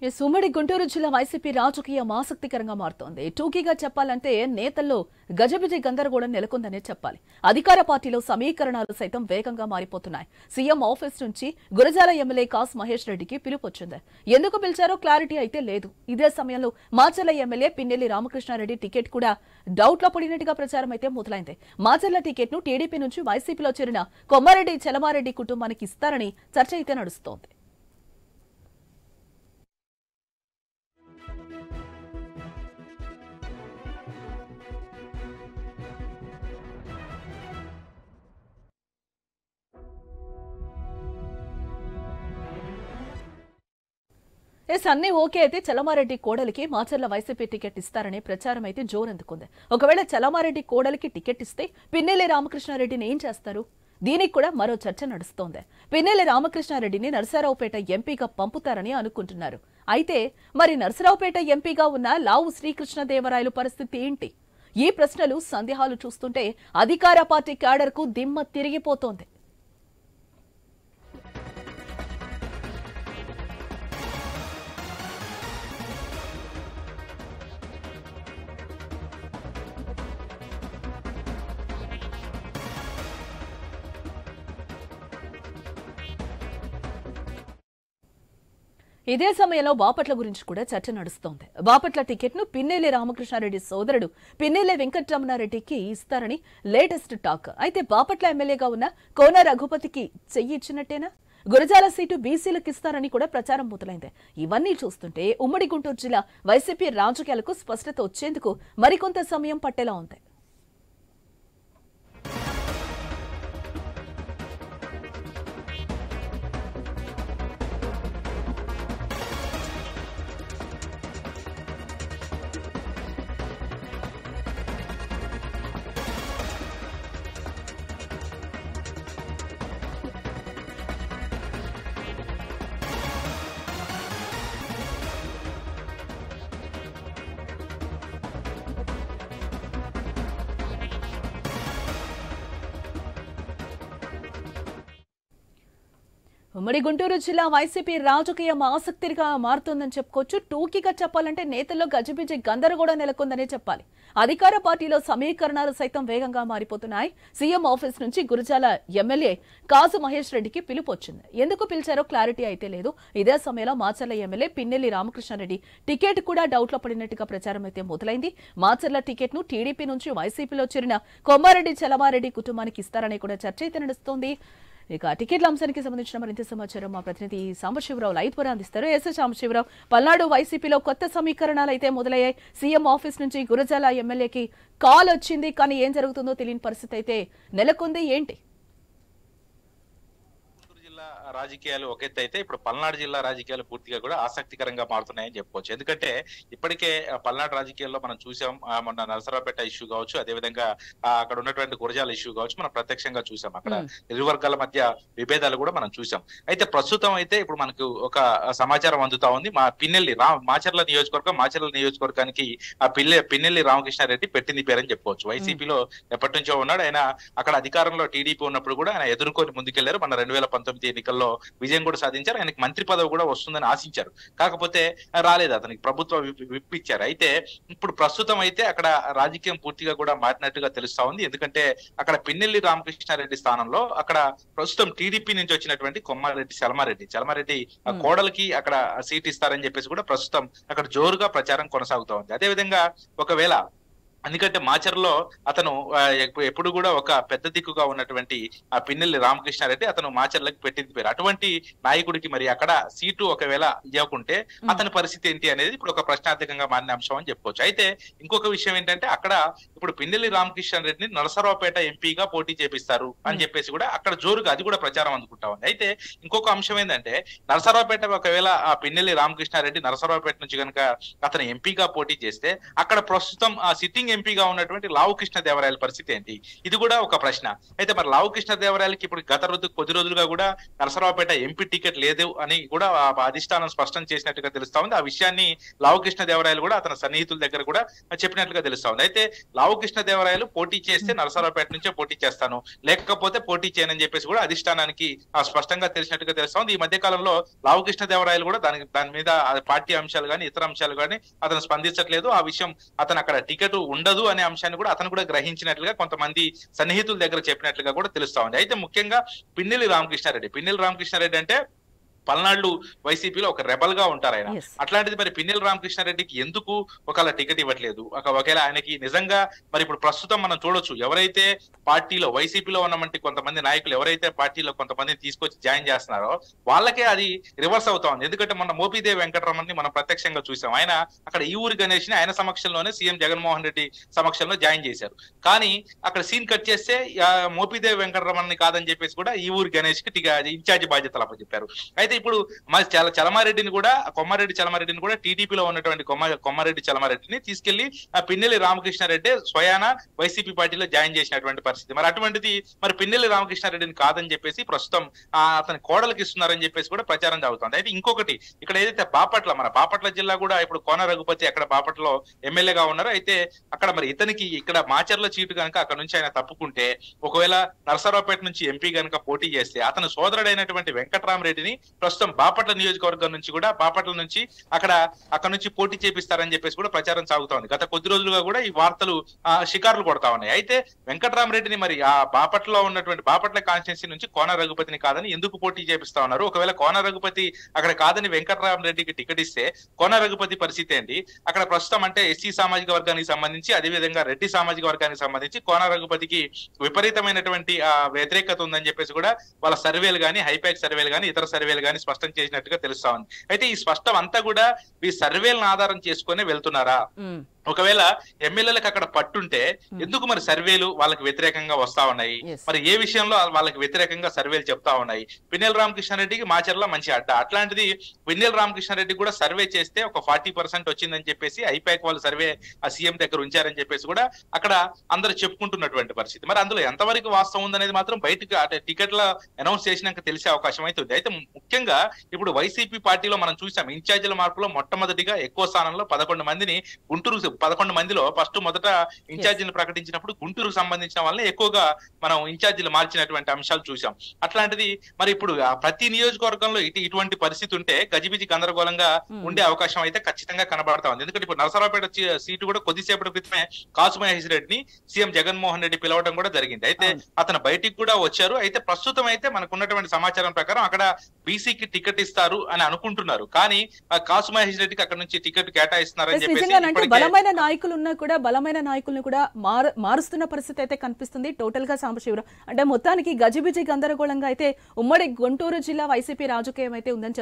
ఉమ్మడి గుంటూరు జిల్లా వైసీపీ రాజకీయం ఆసక్తికరంగా మారుతోంది. టూకీగా చెప్పాలంటే నేతల్లో గజబిజి గందరగోళం నెలకొందనే చెప్పాలి. అధికార పార్టీలో సమీకరణాలు సైతం వేగంగా మారిపోతున్నాయి. సీఎం ఆఫీస్ నుంచి గురజాల ఎమ్మెల్యే కాసు మహేష్ రెడ్డికి పిలుపొచ్చింది. ఎందుకు పిలిచారో క్లారిటీ అయితే లేదు. ఇదే సమయంలో మాచర్ల ఎమ్మెల్యే పిన్నెల్లి రామకృష్ణారెడ్డి టికెట్ కూడా డౌట్ లో పడినట్టుగా ప్రచారం అయితే మొదలైంది. మాచర్ల టికెట్ ను టీడీపీ నుంచి వైసీపీలో చేరిన కొమ్మారెడ్డి చలమారెడ్డి కుటుంబానికి ఇస్తారని చర్చ అయితే నడుస్తోంది. అన్నీ ఓకే అయితే చలమారెడ్డి కోడలికి మాచర్ల వైసీపీ టికెట్ ఇస్తారనే ప్రచారం అయితే జోరందుకుంది. ఒకవేళ చలమారెడ్డి కోడలికి టికెట్ ఇస్తే పిన్నెల్లి రామకృష్ణారెడ్డిని ఏం చేస్తారు? దీనికి కూడా మరో చర్చ నడుస్తోంది. పిన్నెల్లి రామకృష్ణారెడ్డిని నరసరావుపేట ఎంపీగా పంపుతారని అనుకుంటున్నారు. అయితే మరి నరసరావుపేట ఎంపీగా ఉన్న లావు శ్రీకృష్ణదేవరాయలు పరిస్థితి ఏంటి? ఈ ప్రశ్నలు సందేహాలు చూస్తుంటే అధికార పార్టీ క్యాడర్ కు దిమ్మ తిరిగిపోతోంది. ఇదే సమయంలో బాపట్ల గురించి కూడా చర్చ నడుస్తోంది. బాపట్ల టికెట్ ను పిన్నెల్లి రామకృష్ణారెడ్డి సోదరుడు పిన్నెల్లి వెంకటరమణారెడ్డికి ఇస్తారని లేటెస్ట్ టాక్. అయితే బాపట్ల ఎమ్మెల్యేగా ఉన్న కోన రఘుపతికి చెయ్యి ఇచ్చినట్టేనా? గురజాల సీటు బీసీలకు ఇస్తారని కూడా ప్రచారం మొదలైంది. ఇవన్నీ చూస్తుంటే ఉమ్మడి గుంటూరు జిల్లా వైసీపీ రాజకీయాలకు స్పష్టత వచ్చేందుకు మరికొంత సమయం పట్టేలా ఉంది. ఉమ్మడి గుంటూరు జిల్లా వైసీపీ రాజకీయం ఆసక్తిగా మారుతోందని చెప్పుకోవచ్చు. టూకీగా చెప్పాలంటే నేతల్లో గజిబిజి గందరగోళం నెలకొందనే చెప్పాలి. అధికార పార్టీలో సమీకరణాలు సైతం వేగంగా మారిపోతున్నాయి. సీఎం ఆఫీస్ నుంచి గురజాల ఎమ్మెల్యే కాసు మహేష్ రెడ్డికి పిలుపొచ్చింది. ఎందుకు పిలిచారో క్లారిటీ అయితే లేదు. ఇదే సమయంలో మాచర్ల ఎమ్మెల్యే పిన్నెల్లి రామకృష్ణారెడ్డి టికెట్ కూడా డౌట్ లో పడినట్టుగా ప్రచారం అయితే మొదలైంది. మాచర్ల టికెట్ ను టీడీపీ నుంచి వైసీపీలో చేరిన కొమ్మారెడ్డి చలమారెడ్డి కుటుంబానికి ఇస్తారని కూడా చర్చ అయితే నడుస్తోంది. ఇక టికెట్ల అంశానికి సంబంధించిన మరింత సమాచారం మా ప్రతినిధి సాంబశివరావు లైవ్ ద్వారా అందిస్తారు. సాంబశివరావు, పల్నాడు వైసీపీలో కొత్త సమీకరణాలు అయితే మొదలయ్యాయి. సీఎం ఆఫీస్ నుంచి గురజాల ఎమ్మెల్యేకి కాల్ వచ్చింది, కానీ ఏం జరుగుతుందో తెలియని పరిస్థితి అయితే నెలకొంది. ఏంటి రాజకీయాలు ఒక ఎత్తు అయితే ఇప్పుడు పల్నాడు జిల్లా రాజకీయాలు పూర్తిగా కూడా ఆసక్తికరంగా మారుతున్నాయని చెప్పుకోవచ్చు. ఎందుకంటే ఇప్పటికే పల్నాడు రాజకీయాల్లో మనం చూసాం. మొన్న నరసరావుపేట ఇష్యూ కావచ్చు, అదేవిధంగా అక్కడ ఉన్నటువంటి గురజాల ఇష్యూ కావచ్చు, మనం ప్రత్యక్షంగా చూసాం. అక్కడ ఇరు వర్గాల మధ్య విభేదాలు కూడా మనం చూసాం. అయితే ప్రస్తుతం అయితే ఇప్పుడు మనకు ఒక సమాచారం అందుతా ఉంది. మా మాచర్ల నియోజకవర్గానికి ఆ పిన్నెల్లి రామకృష్ణారెడ్డి పెట్టింది పేరని చెప్పుకోవచ్చు. వైసీపీలో ఎప్పటి నుంచో ఉన్నాడు ఆయన. అక్కడ అధికారంలో టీడీపీ ఉన్నప్పుడు కూడా ఆయన ఎదుర్కొని ముందుకెళ్లారు. మన 2019 ఎన్నికల్లో విజయం కూడా సాధించారు. ఆయనకి మంత్రి పదవి కూడా వస్తుందని ఆశించారు. కాకపోతే రాలేదు, అతనికి ప్రభుత్వం విప్పించారు. అయితే ఇప్పుడు ప్రస్తుతం అయితే అక్కడ రాజకీయం పూర్తిగా కూడా మారినట్టుగా తెలుస్తా ఉంది. ఎందుకంటే అక్కడ పిన్నెల్లి రామకృష్ణారెడ్డి స్థానంలో అక్కడ ప్రస్తుతం టీడీపీ నుంచి వచ్చినటువంటి కొమ్మారెడ్డి చలమారెడ్డి కోడలికి అక్కడ సీట్ ఇస్తారని చెప్పేసి కూడా ప్రస్తుతం అక్కడ జోరుగా ప్రచారం కొనసాగుతా ఉంది. అదేవిధంగా ఒకవేళ ఎందుకంటే మాచర్లో అతను ఎప్పుడు కూడా ఒక పెద్ద దిక్కుగా ఉన్నటువంటి ఆ పిన్నెల్లి రామకృష్ణారెడ్డి అతను మాచర్లకు పెట్టింది పేరు. అటువంటి నాయకుడికి మరి అక్కడ సీటు ఒకవేళ ఇవ్వకుంటే అతని పరిస్థితి ఏంటి అనేది ఇప్పుడు ఒక ప్రశ్నార్థకంగా మారిన అంశం అని చెప్పుకోవచ్చు. అయితే ఇంకొక విషయం ఏంటంటే అక్కడ ఇప్పుడు పిన్నెల్లి రామకృష్ణారెడ్డిని నరసరావుపేట ఎంపీగా పోటీ చేపిస్తారు అని చెప్పేసి కూడా అక్కడ జోరుగా అది కూడా ప్రచారం అందుకుంటా ఉంది. అయితే ఇంకొక అంశం ఏంటంటే నరసరావుపేట ఒకవేళ ఆ పిన్నెల్లి రామకృష్ణారెడ్డి నరసరావుపేట నుంచి కనుక అతను ఎంపీగా పోటీ చేస్తే అక్కడ ప్రస్తుతం ఆ సిట్టింగ్ సిట్టింగ్ ఎంపీగా ఉన్నటువంటి లావు కృష్ణదేవరాయల పరిస్థితి ఏంటి, ఇది కూడా ఒక ప్రశ్న. అయితే మరి లావు కృష్ణదేవరాయలకి ఇప్పుడు కొద్ది రోజులుగా కూడా నరసరావుపేట ఎంపీ టికెట్ లేదు అని కూడా అధిష్టానం స్పష్టం చేసినట్టుగా తెలుస్తా ఉంది. ఆ విషయాన్ని లావు కృష్ణదేవరాయలు కూడా అతని సన్నిహితుల దగ్గర కూడా చెప్పినట్లుగా తెలుస్తా ఉంది. అయితే లావు కృష్ణదేవరాయలు పోటీ చేస్తే నరసరావుపేట నుంచే పోటీ చేస్తాను, లేకపోతే పోటీ చేయనని చెప్పేసి కూడా అధిష్టానానికి స్పష్టంగా తెలిసినట్టుగా తెలుస్తా ఉంది. ఈ మధ్య కాలంలో లావు కృష్ణదేవరాయలు కూడా దాని మీద పార్టీ అంశాలు కానీ ఇతర అంశాలు కానీ అతను స్పందించట్లేదు. ఆ విషయం అతను అక్కడ టికెట్ ఉండదు అనే అంశాన్ని కూడా అతను కూడా గ్రహించినట్లుగా కొంతమంది సన్నిహితుల దగ్గర చెప్పినట్లుగా కూడా తెలుస్తా ఉంది. అయితే ముఖ్యంగా పిన్నెల్లి రామకృష్ణారెడ్డి అంటే పల్నాడు వైసీపీలో ఒక రెబల్ గా ఉంటారు ఆయన. అట్లాంటిది మరి పిన్నెల్లి రామకృష్ణారెడ్డికి ఎందుకు ఒకవేళ టికెట్ ఇవ్వట్లేదు, ఒకవేళ ఆయనకి నిజంగా మరి ఇప్పుడు ప్రస్తుతం మనం చూడొచ్చు, ఎవరైతే పార్టీలో వైసీపీలో ఉన్నటువంటి కొంతమంది నాయకులు ఎవరైతే పార్టీలో కొంతమందిని తీసుకొచ్చి జాయిన్ చేస్తున్నారో వాళ్ళకే అది రివర్స్ అవుతా ఉంది. ఎందుకంటే మన మోపిదేవి వెంకటరమణని మనం ప్రత్యక్షంగా చూసాం. ఆయన అక్కడ ఈ ఊరి గణేష్ ని ఆయన సమక్షంలోనే సీఎం జగన్మోహన్ రెడ్డి సమక్షంలో జాయిన్ చేశారు. కానీ అక్కడ సీన్ కట్ చేస్తే మోపిదేవి వెంకటరమణని కాదని చెప్పేసి కూడా ఈ ఊరి గణేష్ కి ఇన్ఛార్జి బాధ్యతలు అప్పచెప్పారు. అయితే ఇప్పుడు మరి కొమ్మారెడ్డి చలమారెడ్డిని కూడా టీడీపీలో ఉన్నటువంటి కొమ్మారెడ్డి చలమారెడ్డిని తీసుకెళ్లి పిన్నెల్లి రామకృష్ణారెడ్డి స్వయాన వైసీపీ పార్టీలో జాయిన్ చేసినటువంటి పరిస్థితి. మరి అటువంటిది మరి పిన్నెల్లి రామకృష్ణారెడ్డిని కాదని చెప్పేసి ప్రస్తుతం అతని కోడలికి ఇస్తున్నారని చెప్పేసి కూడా ప్రచారం జరుగుతుంది. అయితే ఇంకొకటి, ఇక్కడ ఏదైతే మన బాపట్ల జిల్లా కూడా ఇప్పుడు కోన రఘుపతి అక్కడ బాపట్లలో ఎమ్మెల్యేగా ఉన్నారు. అయితే అక్కడ మరి ఇతనికి ఇక్కడ మాచర్ల సీటు కనుక అక్కడ నుంచి ఆయన తప్పుకుంటే, ఒకవేళ నరసరావుపేట నుంచి ఎంపీ కనుక పోటీ చేస్తే అతని సోదరుడైనటువంటి వెంకట్రామరెడ్డిని ప్రస్తుతం బాపట్ల నియోజకవర్గం నుంచి కూడా బాపట్ల నుంచి అక్కడ నుంచి పోటీ చేపిస్తారని చెప్పేసి కూడా ప్రచారం సాగుతా ఉంది. గత కొద్ది రోజులుగా కూడా ఈ వార్తలు షికార్లు కొడతా ఉన్నాయి. అయితే వెంకట్రామరెడ్డిని మరి ఆ బాపట్లలో ఉన్నటువంటి బాపట్ల కాన్స్టిట్యున్సీ నుంచి కోన రఘుపతిని కాదని ఎందుకు పోటీ చేపిస్తా ఉన్నారు? ఒకవేళ కోన రఘుపతి అక్కడ కాదని వెంకట్రామరెడ్డికి టికెట్ ఇస్తే కోన రఘుపతి పరిస్థితి ఏంటి? అక్కడ ప్రస్తుతం అంటే ఎస్సీ సామాజిక వర్గానికి సంబంధించి అదేవిధంగా రెడ్డి సామాజిక వర్గానికి సంబంధించి కోన రఘుపతికి విపరీతమైనటువంటి వ్యతిరేకత ఉందని చెప్పేసి కూడా వాళ్ళ సర్వేలు కానీ హైపాక్ సర్వేలు కానీ ఇతర సర్వేలు కానీ స్పష్టం చేసినట్టుగా తెలుస్తా ఉంది. అయితే ఈ స్పష్టం అంతా కూడా ఈ సర్వేలను ఆధారం చేసుకుని వెళ్తున్నారా? ఒకవేళ ఎమ్మెల్యేలకు అక్కడ పట్టుంటే ఎందుకు మరి సర్వేలు వాళ్ళకి వ్యతిరేకంగా వస్తా ఉన్నాయి? మరి ఏ విషయంలో వాళ్ళకి వ్యతిరేకంగా సర్వేలు చెప్తా ఉన్నాయి? పిన్నెల్లి రామకృష్ణారెడ్డికి మాచర్ల మంచి అడ్డ. అట్లాంటిది పిన్నెల్లి రామకృష్ణారెడ్డి కూడా సర్వే చేస్తే ఒక 40% వచ్చిందని చెప్పేసి ఐపాక్ వాళ్ళు సర్వే ఆ సీఎం దగ్గర ఉంచారని చెప్పేసి కూడా అక్కడ అందరూ చెప్పుకుంటున్నటువంటి పరిస్థితి. మరి అందులో ఎంతవరకు వాస్తవం ఉందనేది మాత్రం బయటకు టికెట్ల అనౌన్స్ చేసినాక తెలిసే అవకాశం అయితే ఉంది. అయితే ముఖ్యంగా ఇప్పుడు వైసీపీ పార్టీలో మనం చూసాం, ఇన్ఛార్జీల మార్పులో మొట్టమొదటిగా ఎక్కువ స్థానంలో 11 మందిని గుంటూరు 11 మందిలో మొదట ఇన్ఛార్జీలు ప్రకటించినప్పుడు గుంటూరుకు సంబంధించిన వాళ్ళని ఎక్కువగా మనం ఇన్ఛార్జీలు మార్చినటువంటి అంశాలు చూసాం. అట్లాంటిది మరి ఇప్పుడు ప్రతి నియోజకవర్గంలో ఇటువంటి పరిస్థితి ఉంటే గజిబిజి గందరగోళంగా ఉండే అవకాశం అయితే ఖచ్చితంగా కనబడతా ఉంది. ఎందుకంటే ఇప్పుడు నరసరావుపేట సీటు కూడా కొద్దిసేపటి క్రితమే కాసు మహేష్ రెడ్డిని సీఎం జగన్మోహన్ రెడ్డి పిలవడం కూడా జరిగింది. అయితే అతను బయటికి కూడా వచ్చారు. అయితే ప్రస్తుతం అయితే మనకు ఉన్నటువంటి సమాచారం ప్రకారం అక్కడ బీసీకి టికెట్ ఇస్తారు అని అనుకుంటున్నారు. కానీ కాసు మహేష్ రెడ్డికి అక్కడ నుంచి టికెట్ కేటాయిస్తున్నారని చెప్పేసి బలమైన నాయకులు ఉన్నా కూడా బలమైన నాయకులను కూడా మారుస్తున్న పరిస్థితి అయితే కనిపిస్తుంది. టోటల్ గా సాంబశివరావు అంటే మొత్తానికి గజిబిజి గందరగోళంగా అయితే ఉమ్మడి గుంటూరు జిల్లా వైసీపీ రాజకీయం అయితే ఉందని